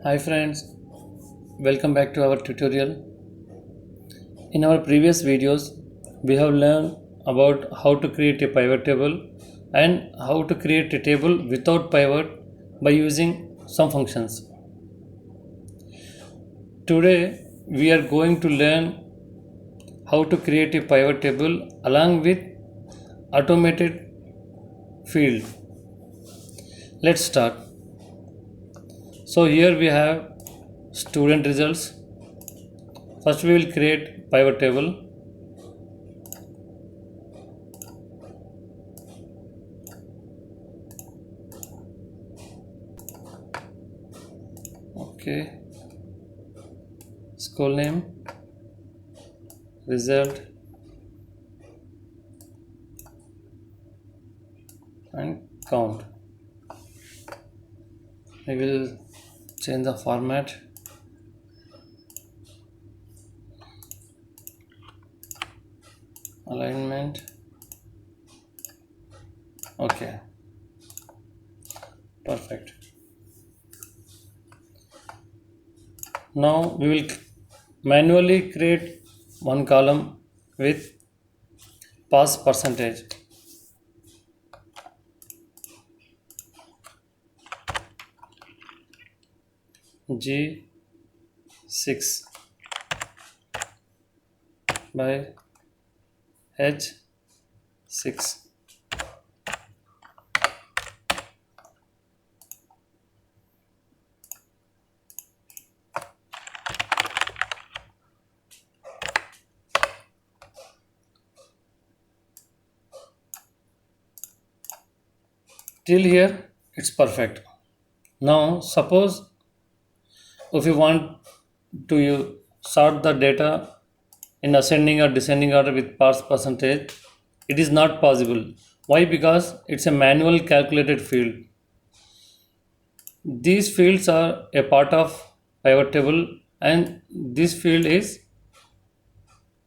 Hi friends, welcome back to our tutorial. In our previous videos, we have learned about how to create a pivot table and how to create a table without pivot by using some functions. Today, we are going to learn how to create a pivot table along with automated field. Let's start. So here we have student results. First we will create pivot table. Okay, school name, result, and count. We will change the format, alignment. Okay, perfect. Now we will manually create one column with pass percentage. G6 by H6. Till here it's perfect. Now suppose if you want to sort the data in ascending or descending order with pass percentage, it is not possible. Why? Because it's a manual calculated field. These fields are a part of pivot table and this field is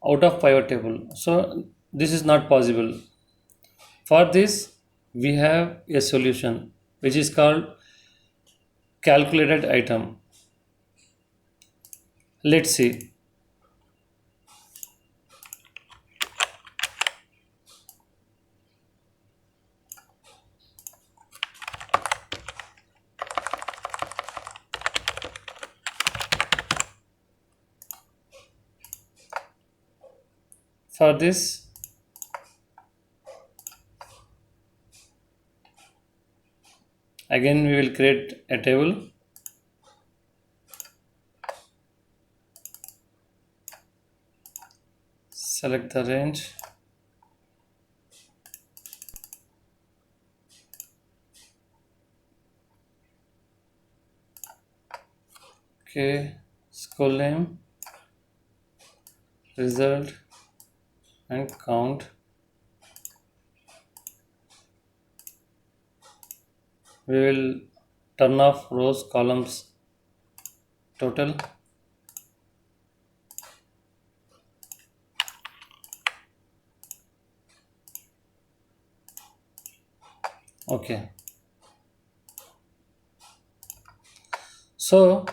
out of pivot table, so this is not possible. For this we have a solution which is called calculated item. Let's see. For this again we will create a table. Select the range. Okay, school name, result, and count. We will turn off rows, columns, total. Okay. So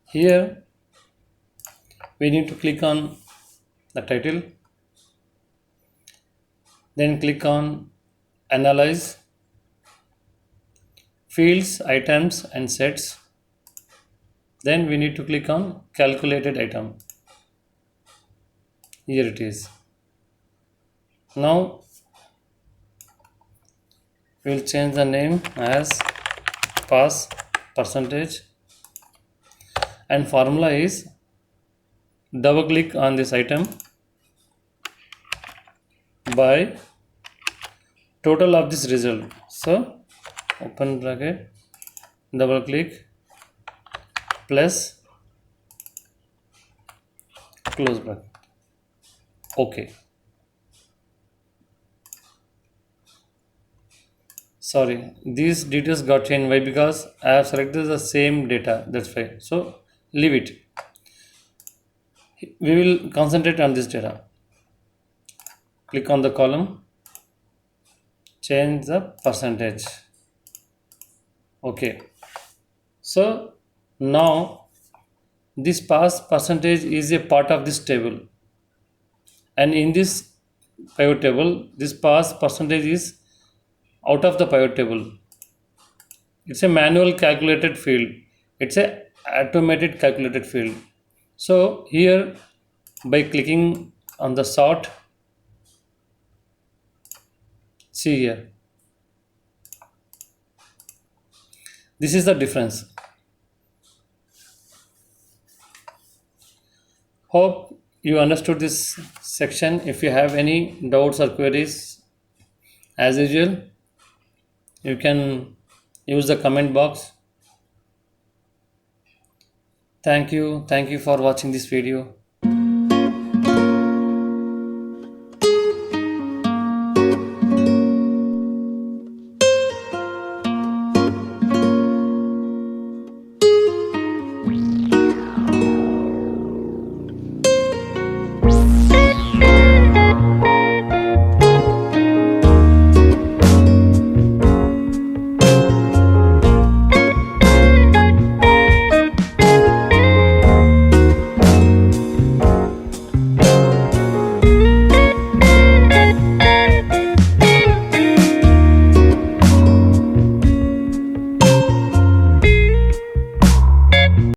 here we need to click on the title, then click on analyze, fields, items and sets. Then we need to click on calculated item. Here it is. Now we will change the name as pass percentage and formula is double click on this item by total of this result. So open bracket, double click, plus close bracket. Okay. Sorry, these details got changed. Why? Because I have selected the same data. That's why. So leave it. We will concentrate on this data. Click on the column, change the percentage. Okay, so now this pass percentage is a part of this table, and in this pivot table this pass percentage is out of the pivot table. It's a manual calculated field, it's a automated calculated field. So here, by clicking on the sort, see here, this is the difference. Hope you understood this section. If you have any doubts or queries, as usual, you can use the comment box. Thank you for watching this video.